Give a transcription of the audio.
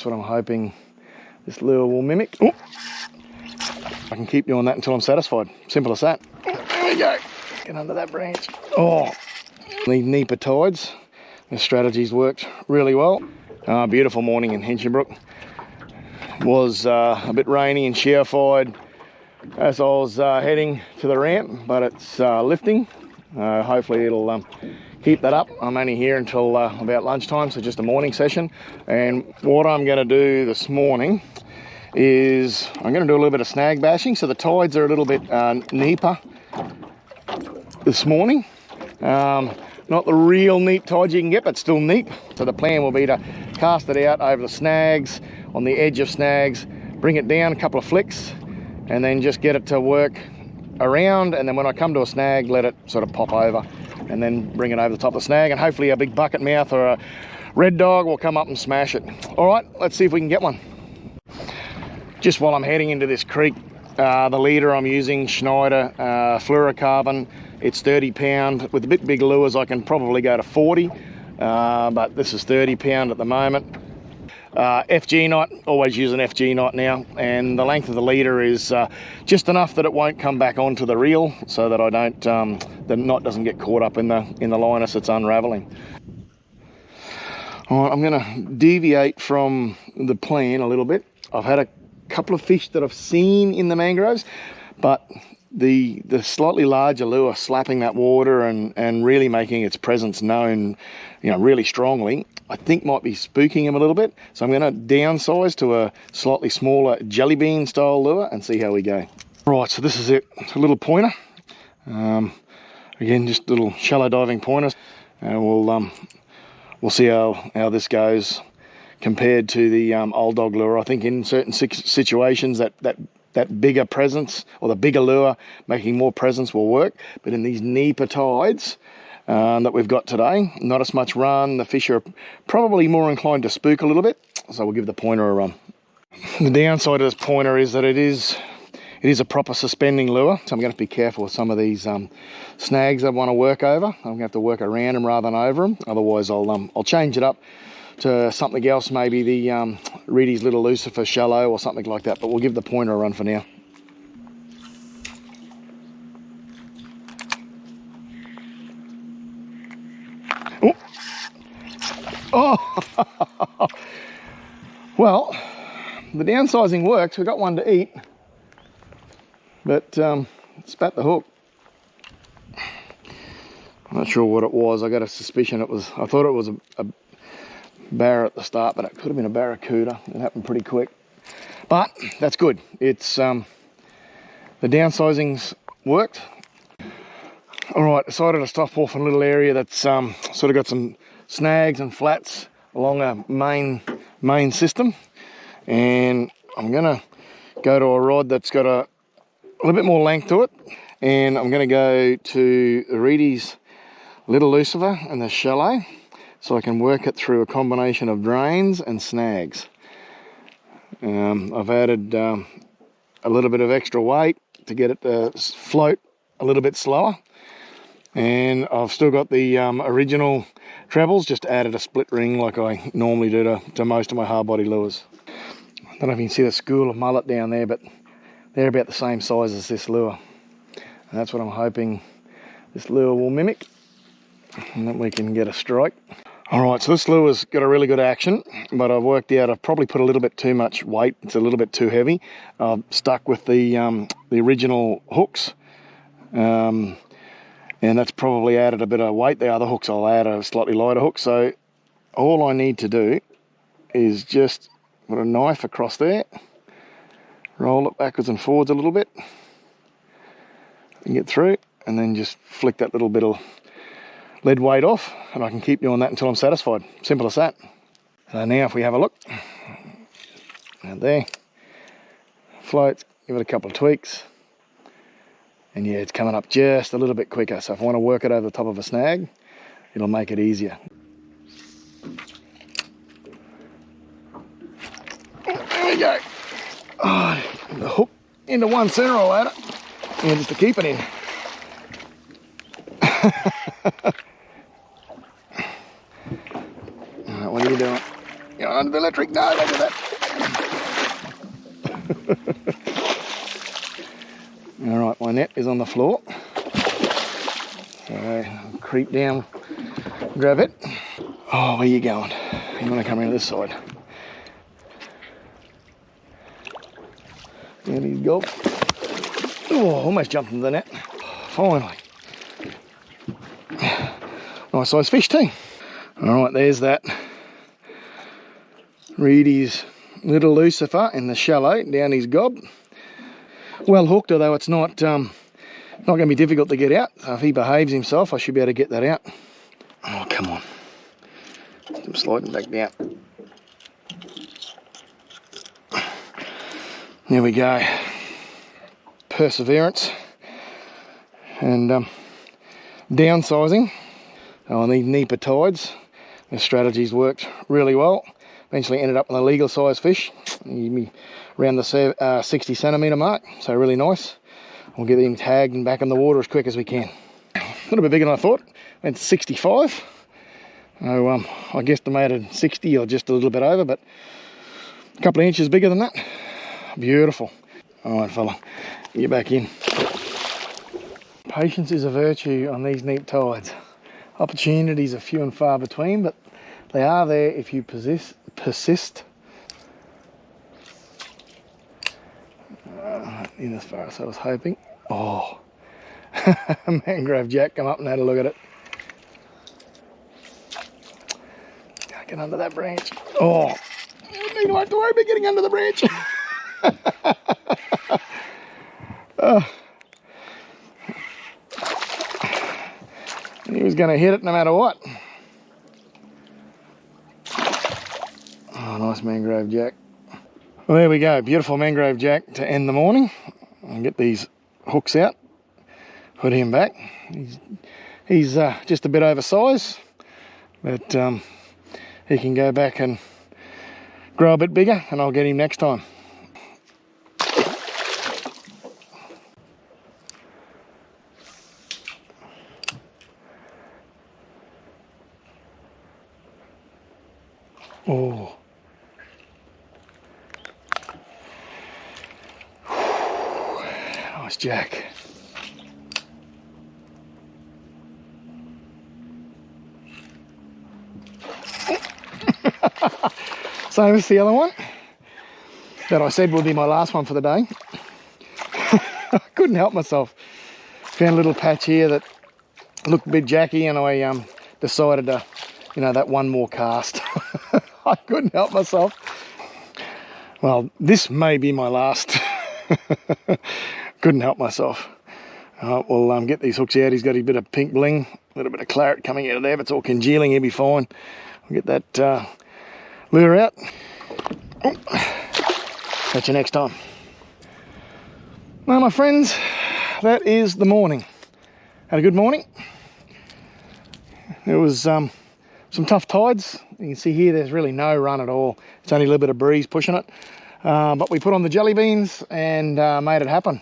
That's what I'm hoping this lure will mimic. Oh, I can keep doing that until I'm satisfied. Simple as that. There we go. Get under that branch. Oh, the Neap tides. The strategy's worked really well. Beautiful morning in Hinchinbrook. Was a bit rainy and shower-fied as I was heading to the ramp, but it's lifting. Hopefully it'll keep that up. I'm only here until about lunchtime, so just a morning session. And what I'm going to do this morning is I'm going to do a little bit of snag bashing. So the tides are a little bit neaper this morning. Not the real neap tides you can get, but still neap. So the plan will be to cast it out over the snags, on the edge of snags, bring it down a couple of flicks, and then just get it to work around. And then when I come to a snag, let it sort of pop over, and then bring it over the top of the snag. And hopefully a big bucket mouth or a red dog will come up and smash it. All right, let's see if we can get one. Just while I'm heading into this creek, the leader I'm using, Schneider fluorocarbon. It's 30 pound. With the bit big lures, I can probably go to 40, but this is 30 pound at the moment. FG knot, always use an FG knot now, and the length of the leader is just enough that it won't come back onto the reel, so that I don't, the knot doesn't get caught up in the line as it's unraveling. All right, I'm going to deviate from the plan a little bit. I've had a couple of fish that I've seen in the mangroves, but the slightly larger lure slapping that water and really making its presence known, you know, really strongly, I think might be spooking him a little bit. So I'm going to downsize to a slightly smaller jelly bean style lure and see how we go. Right, so this is it. It's a little pointer. Again, just little shallow diving pointers, and we'll see how this goes compared to the old dog lure. I think in certain situations that bigger presence, or the bigger lure making more presence, will work. But in these Neap tides that we've got today, not as much run. The fish are probably more inclined to spook a little bit, so we'll give the pointer a run. The downside of this pointer is that it is a proper suspending lure, so I'm going to be careful with some of these snags I want to work over. I'm going to have to work around them rather than over them. Otherwise I'll change it up to something else, maybe the Reedy's Little Lucifer shallow or something like that, but we'll give the pointer a run for now. Oh, well, the downsizing worked. We got one to eat, but spat the hook. I'm not sure what it was. I got a suspicion I thought it was a barra at the start, but it could have been a barracuda. It happened pretty quick, but that's good. It's the downsizing's worked. All right, decided to stop off in a little area that's sort of got some snags and flats along a main system, and I'm gonna go to a rod that's got a little bit more length to it, and I'm gonna go to Reedy's Little Lucifer and the shallow, so I can work it through a combination of drains and snags. I've added a little bit of extra weight to get it to float a little bit slower, and I've still got the original trebles, just added a split ring like I normally do to most of my hard body lures. I don't know if you can see the school of mullet down there, but they're about the same size as this lure, and that's what I'm hoping this lure will mimic, and that we can get a strike. All right, so this lure's got a really good action, but I've worked out I've probably put a little bit too much weight. It's a little bit too heavy. I've stuck with the original hooks, and that's probably added a bit of weight. The other hooks I'll add a slightly lighter hook. So all I need to do is just put a knife across there, roll it backwards and forwards a little bit, and get through, and then just flick that little bit of lead weight off, and I can keep doing that until I'm satisfied. Simple as that. So now if we have a look, and there, floats, give it a couple of tweaks, and yeah, it's coming up just a little bit quicker. So if I want to work it over the top of a snag, it'll make it easier. There we go. Oh, the hook into one center, I'll add it, and just to keep it in. Alright, what are you doing? going under the electric. No, don't do that. All right, my net is on the floor. So I'll creep down, grab it. Oh, where you going? You want to come around this side. There he's go. Oh, almost jumped into the net. Finally. Nice size fish too. All right, there's that. Reedy's little Lucifer in the shallow down his gob. Well hooked, although it's not going to be difficult to get out. So if he behaves himself, I should be able to get that out. Oh, come on. I'm sliding back down. There we go. Perseverance and downsizing on these Neap tides. The strategy's worked really well. Eventually ended up with a legal size fish, around the 60 centimetre mark, so really nice. We'll get him tagged and back in the water as quick as we can. A little bit bigger than I thought. Went 65. So I guesstimated 60 or just a little bit over, but a couple of inches bigger than that. Beautiful. All right, fella, get back in. Patience is a virtue on these Neap tides. Opportunities are few and far between, but they are there if you persist. In as far as I was hoping. Oh, Mangrove Jack come up and had a look at it. Can't get under that branch. Oh, you don't have to worry about getting under the branch. He was going to hit it no matter what. Oh, nice Mangrove Jack. Well, there we go. Beautiful Mangrove Jack to end the morning. I'll get these hooks out, put him back. He's just a bit oversized, but he can go back and grow a bit bigger, and I'll get him next time. Oh. Nice Jack. Same as the other one that I said would be my last one for the day. I couldn't help myself. Found a little patch here that looked a bit jacky, and I decided to, that one more cast. I couldn't help myself. Well, this may be my last. Couldn't help myself. We'll get these hooks out. He's got a bit of pink bling, a little bit of claret coming out of there. If it's all congealing, he'll be fine. We'll get that lure out. Oh. Catch you next time. Well, my friends, that is the morning. Had a good morning. It was some tough tides. You can see here there's really no run at all. It's only a little bit of breeze pushing it. But we put on the jelly beans and made it happen.